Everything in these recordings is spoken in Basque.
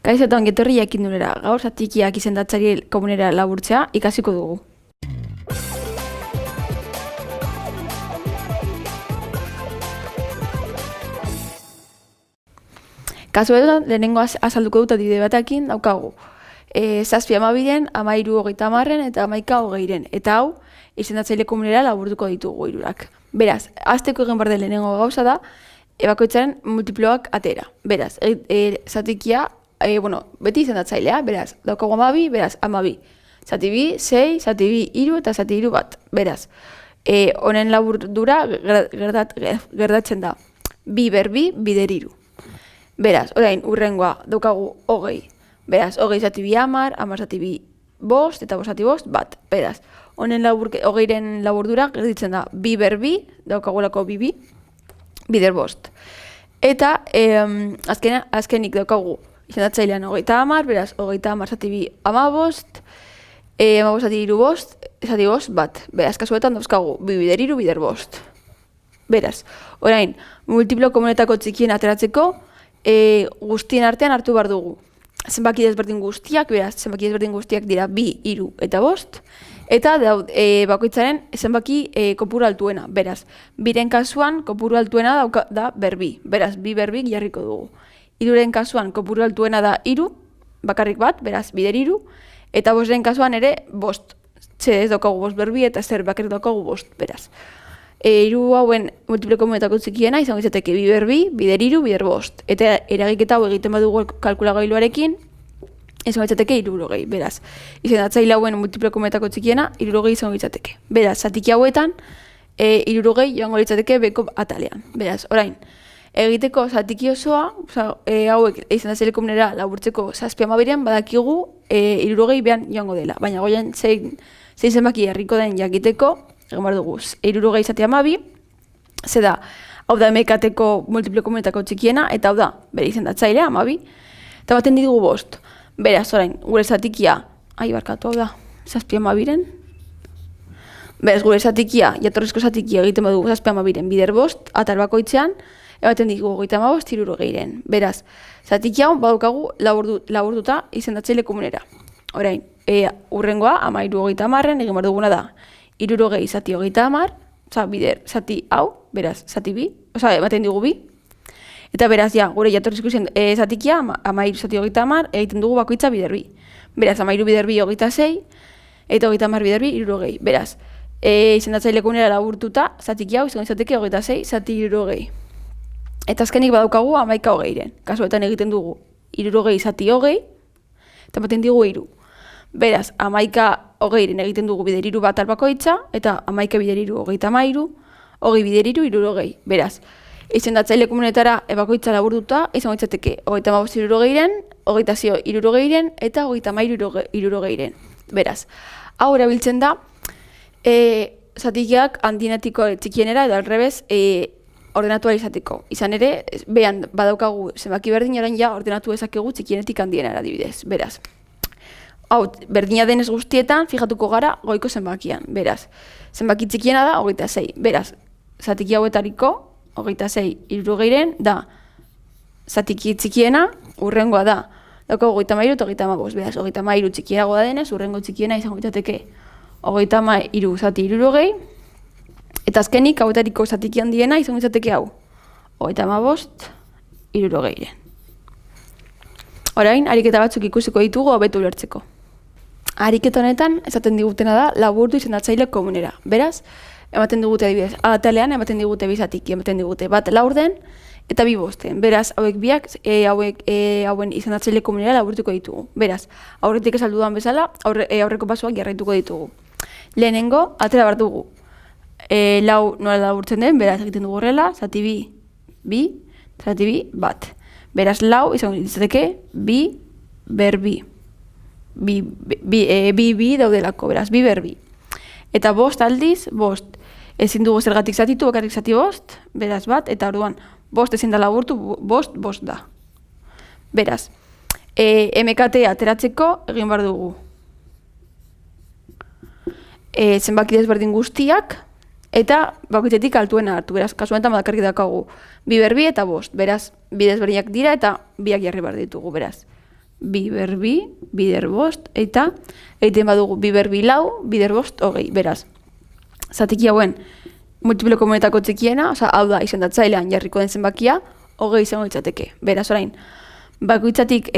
Kaixo eta ongi etorri jakindunera, gaur zatikiak izendatzari komunera laburtzea ikasiko dugu. Kasu edo, lehenengo azalduko dut adibide batekin daukagu. 7-12, 13-30 eta 11-20. Eta hau, izendatzaile komunera laburtuko ditugu hirurak. Beraz, hasteko egin behar den lehenengo gauza da, bakoitzaren multiploak atera. Beraz, zatikia, beti izendatzailea, beraz, daukagu 12, beraz, 12. Zati bi, 6, zati bi, 3 eta zati 3 bat. Beraz, honen laburdura gertatzen da. 2 ber 2, bider 3. Beraz, orain, urrengoa daukagu 20. Beraz, 20 zati bi 10, 10 zati bi 5 eta 5 zati 5 bat. Beraz, honen 20ren laburdura gertatzen da 2 ber 2, daukagulako 2, bider 5. Eta azkenik daukagu izendatzailean 30, beraz, 30 zati bi 15, 15 zati 3 5, zati 5 bat. Beraz, kasuetan dauzkagu 2 bider 3, bider 5. Beraz, orain, multiplo komunetako txikien ateratzeko, guztien artean hartu behar dugu. Zenbaki desberdin guztiak, beraz, zenbaki desberdin guztiak dira 2, 3 eta 5, eta bakoitzaren zenbaki kopuru altuena. Beraz, 2ren kasuan kopuru altuena da ber 2, beraz, 2 ber 2 jarriko dugu. 3ren kasuan kopuru altuena da 3, bakarrik bat, beraz, bider 3, eta 5ren kasuan ere 5. Ez daukagu 5 ber 2 eta zer bakarrik daukagu 5, beraz. 3 hauen multiple komunetako txikiena izango izateke 2 ber 2, bider 3, bider 5. Eta eragiketa hau egiten badugu kalkulagailuarekin, izango izateke 60. Beraz, izendatzaile hauen multiple komunetako txikiena 60 izango izateke. Beraz, zatiki hauetan 60 joango litzateke beko atalean. Beraz, orain, egiteko zatiki osoa, hauek izendatzaile komunera laburtzeko 7-12 badakigu 60 behan joango dela. Baina goian zein zenbaki herriko den jakiteko, egin behar dugu, 60 zati 12, ze da, hau da emekateko multiple komunetako txikiena, eta hau da, bere izendatzailea, 12, eta baten ditugu 5. Beraz, orain, gure zatikia, barkatu hau da, 7-12-ren, beraz, gure zatikia, jatorrizko zatikia egiten badugu 7-12-ren bider 5, atal bakoitzean, baten ditugu 35, 60-ren. Beraz, zatikia hau badukagu laburduta izendatzaile komunera. Orain, urrengoa, 13-30-ren, egin behar duguna da, 60 zati 30, bider zati hau, beraz, zati bi, ematen digu bi. Eta beraz, gure jatorrizko zatikia, 13 zati 30, egiten dugu bakoitza bider bi. Beraz, 13 bider bi 26, eta 30 bider bi 60. Beraz, izendatzaile komunera laburtuta, zatikia hau izango izateke 26 zati 60. Eta azkenik badaukagu 11-20-ren. Kasuetan egiten dugu 60 zati 20, eta ematen digu 3. Beraz, 11-20-ren egiten dugu bider 3 bat albakoitza, eta 11 bider 3, 30, 20 bider 3, 60. Beraz, izendatzaile komunetara bakoitza laburduta, izango izateke 35-60-ren, 26-60-ren, eta 33-60-ren. Beraz, hau erabiltzen da, zatikiak handinetiko txikienera, edo alrebez, ordenatu izateko. Izan ere, behan badaukagu zenbaki berdin, orain ordenatu ezakegu txikienetik handienera adibidez. Beraz, hau, berdina denez guztietan, fijatuko gara goiko zenbakian. Beraz, zenbaki txikiena da 26. Beraz, zatiki hauetariko, 26-60-ren, da zatiki txikiena, urrengoa da, daukagu 33 eta 35. Beraz, 33 txikienago da denez, urrengo txikiena izango izateke 33 zati 60, eta azkenik hauetariko zatiki handiena izango izateke hau, 35-60-ren. Orain, ariketa batzuk ikusiko ditugu hobeto ulertzeko. Ariketa honetan, esaten digutena da, laburdu izendatzaile komunera. Beraz, ematen digute adibidez, atalean ematen digute 2 zatiki, ematen digute bat laurden eta 2 5. Beraz, hauek biak, hauen izendatzaile komunera laburtuko ditugu. Beraz, aurretik esaldudan bezala, aurreko pasoak jarraituko ditugu. Lehenengo, atera behar dugu. Lau nola laburtzen den, beraz, egiten dugu horrela, zati 2, zati 2, bat. Beraz, lau izango izateke 2 ber 2. Bi daudelako, beraz, 2 ber 2. Eta 5 aldiz, 5. Ezin dugu zergatik zatitu, bakarrik zati 5, beraz bat, eta orduan 5 ezin da laburtu, 5 da. Beraz, MKT ateratzeko egin behar dugu. Zenbaki desberdin guztiak, eta bakoitzetik altuena hartu, beraz, kasuenetan bakarrik daukagu 2 ber 2 eta 5, beraz, bi desberdinak dira eta biak jarri behar ditugu, beraz. bi berbi, bider bost, eta egiten badugu bi berbi lau, bider bost, hogei, beraz. Zatiki hauen multiplo komunetako txikiena, hau da izendatzailean jarriko den zenbakia, hogei izango litzateke. Beraz, orain, bakoitzatik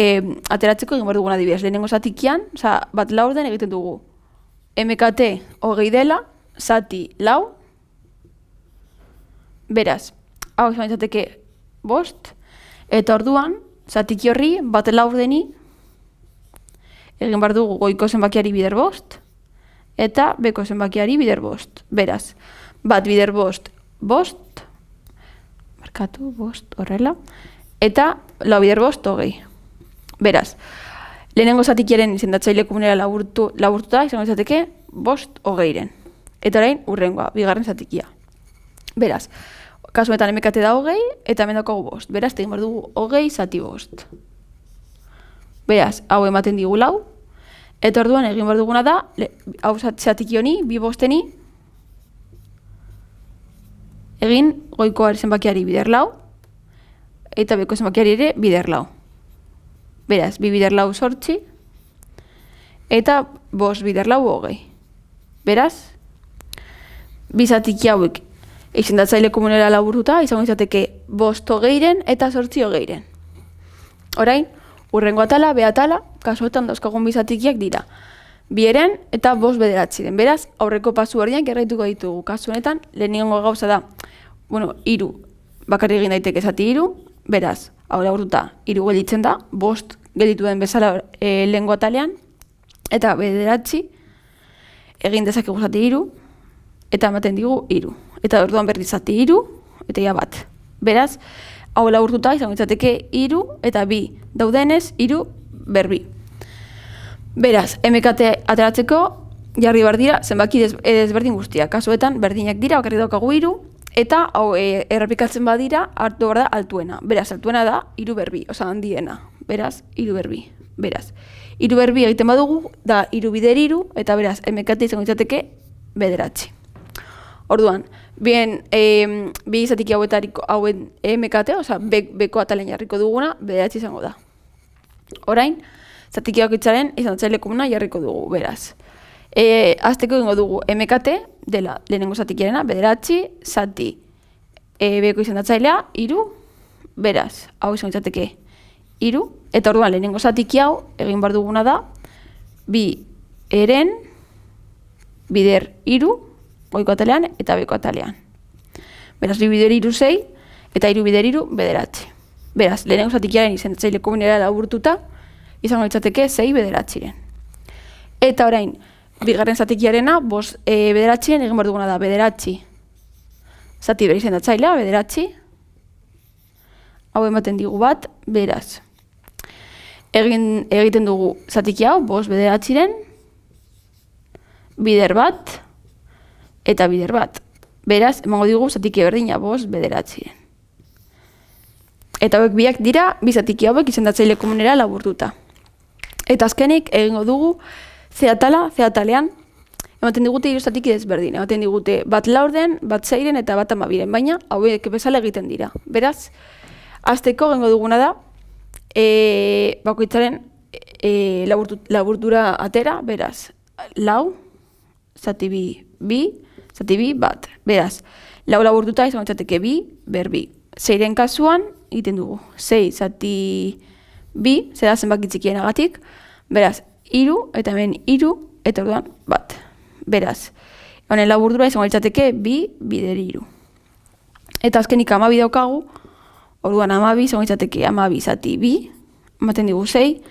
ateratzeko egin behar dugun adibidez. Lehenengo zatikian, bat laurden egiten dugu. MKT hogei dela, zati lau, beraz, hau izan litzateke bost, eta orduan, zatiki horri, bat laurdeni, egin behar dugu goiko zenbakiari bider bost, eta beko zenbakiari bider bost. Beraz, bat bider bost, bost, markatu, bost, horrela, eta lau bider bost, hogei. Beraz, lehenengo zatikiaren izendatzaile komunera laburtuta, izango izateke, bost, hogeiren. Eta orain, urrengoa, bigarren zatikia. Beraz, kasuetan MKT da hogei, eta hemen daukagu bost. Beraz, egin behar dugu hogei zati bost. Beraz, hau ematen digu lau, eta orduan egin behar duguna da, hau zatiki honi, bi bosteni, egin goiko zenbakiari bider lau, eta beko zenbakiari ere bider lau. Beraz, bi bider lau sortzi, eta bost bider lau hogei. Beraz, bi zatiki hauek izendatzaile komunera laburtuta, izango izateke bost hogeiren eta sortzi hogeiren. Orain, urrengo atala, be atala, kasuetan dauzkagun bi zatikiak dira. Bieren eta bost bederatziren. Beraz, aurreko pasu horrean gerraituko ditugu. Kasu honetan, lehenengo gauza da, hiru, bakarrik egin daiteke zati hiru, beraz, hau laburtuta, hiru gelditzen da, bost gelditu den bezala lehengo atalean, eta bederatzi, egin dezakegu zati hiru, eta ematen digu hiru. Eta orduan berriz zati hiru, eta ia bat. Beraz, hau laburtuta izango izateke hiru eta bi daudenez, hiru berbi. Beraz, MKT ateratzeko jarri behar dira zenbaki desberdin guztiak. Kasuetan berdinak dira, bakarrik daukagu hiru, eta hau errepikatzen badira hartu behar da altuena. Beraz, altuena da hiru berbi, handiena. Beraz, hiru berbi. Beraz, hiru berbi egiten badugu da hiru bider hiru, eta beraz, MKT izango izateke bederatzi. Orduan, bi izatiki hauen MKT, beko atalen jarriko duguna, bederatzi izango da. Orain, zatiki bakoitzaren izandatzaile komuna jarriko dugu, beraz. Azteko egingo dugu MKT, dela lehenengo zatikiarena, bederatzi, zati beko izandatzailea, hiru, beraz, hau izango izateke hiru, eta orduan lehenengo zatiki hau egin behar duguna da, bi eren, bider hiru, goiko atalean eta beko atalean. Beraz, bi bider hiru sei, eta hiru bider hiru bederatzi. Beraz, lehenengo zatikiaren izendatzaile komunera laburtuta, izango litzateke sei bederatziren. Eta orain, bigarren zatikiarena, bost bederatziren egin behar duguna da, bederatzi. Zati bere izendatzailea, bederatzi. Hau ematen digu bat, beraz. Egiten dugu zatiki hau, bost bederatziren, bider bat, eta bider bat. Beraz, emango digu zatiki berdina, bost bederatziren. Eta hauek biak dira, bi zatiki hauek izendatzaile komunera laburtuta. Eta azkenik, egingo dugu ze atalean, ematen digute hiru zatiki desberdin. Ematen digute bat laurden, bat seiren eta bat amabiren, baina hauek bezala egiten dira. Beraz, hasteko egingo duguna da, bakoitzaren laburtura atera, beraz, lau, zati bi, zati bi, bat. Beraz, lau laburtuta izango litzateke bi, berbi. Seiren kasuan, egiten dugu. Sei, zati bi, zera zenbaki txikienagatik. Beraz, hiru, eta hemen hiru, eta orduan, bat. Beraz, honen laburtura izango litzateke bi, bider hiru. Eta azkenik amabi daukagu, orduan amabi, izango litzateke amabi zati bi, ematen digu sei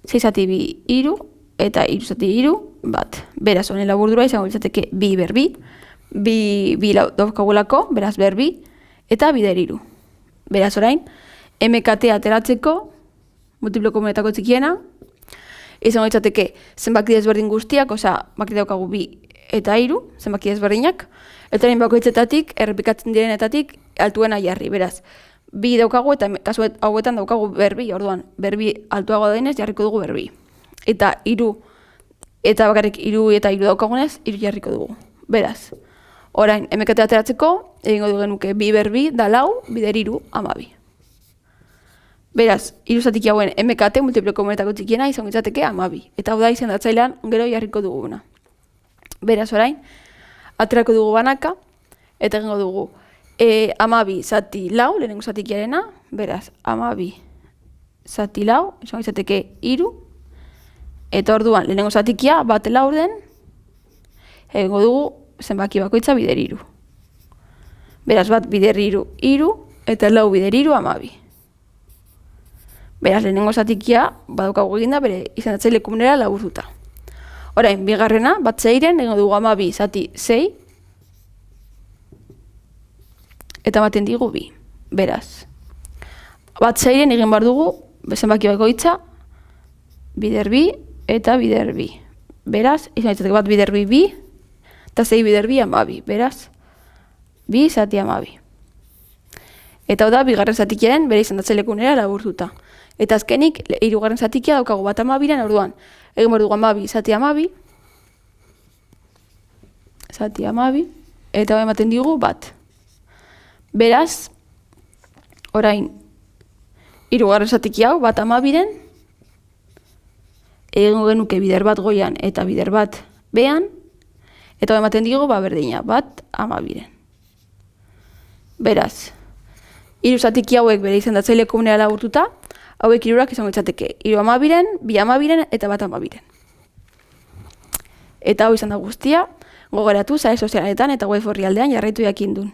zati bi hiru, eta hiru zati hiru, bat. Beraz, honen laburtura izango litzateke bi berbi, bi daukagulako, beraz berbi, eta bider hiru. Beraz orain, MKT ateratzeko, multiplo komunetako txikiena, izango litzateke zenbaki desberdin guztiak, baki daukagu bi eta hiru, zenbaki desberdinak, eta orain bakoitzetatik, errepikatzen direnetatik, altuena jarri, beraz. Bi daukagu eta kasu hauetan daukagu berbi, orduan, berbi altuago denez jarriko dugu berbi. Eta hiru, eta bakarrik hiru eta hiru daukagunez, hiru jarriko dugu. Beraz, orain, MKT ateratzeko, egingo du genuke bi berbi da lau, bider hiru, amabi. Beraz, hiru zatiki hauen MKT multipliko komunetako txikiena izango litzateke 12. Eta hau da izendatzailean gero jarriko duguna. Beraz, orain, aterako dugu banaka, eta egingo dugu 12 zati lau, lehenengo zatikiarena, beraz, 12 zati lau, izango litzateke 3, eta orduan, lehenengo zatikia bat lau den, egingo dugu zenbaki bakoitza bider 3. Beraz, bat bider 3, 3, eta lau bider 3, 12. Beraz, lehenengo zatikia, badaukagu eginda, bere izendatzaile komunera laburtuta. Orain, bigarrena, bat zeiren, egingo dugu 12 zati 6, eta baten digu 2. Beraz, bat zeiren egin behar dugu, zenbaki bakoitza, bider 2 eta bider 2. Beraz, izendatzeko bat bider 2, 2, eta 6 bider 2, 12. Beraz, 2 zati 12. Eta hau da, bigarren zatikiaren bere izendatzaile komunera laburtuta. Eta azkenik, hirugarren zatikia daukagu bat 12-ren, orduan, egin behar dugu 12 zati 12, zati 12, eta ematen digu bat. Beraz, orain, hirugarren zatiki hau, bat 12-ren, egin genuke bider bat goian eta bider bat behan, eta ematen digu berdina, bat 12-ren. Beraz, hiru zatiki hauek bere izendatzaile komunera laburtuta, hauek hirurak izango litzateke 3 12-ren, 2 12-ren eta bat 12-ren. Eta hau izan da guztia, gogoratu sare sozialetan eta web orrialdean jarraitu jakindun.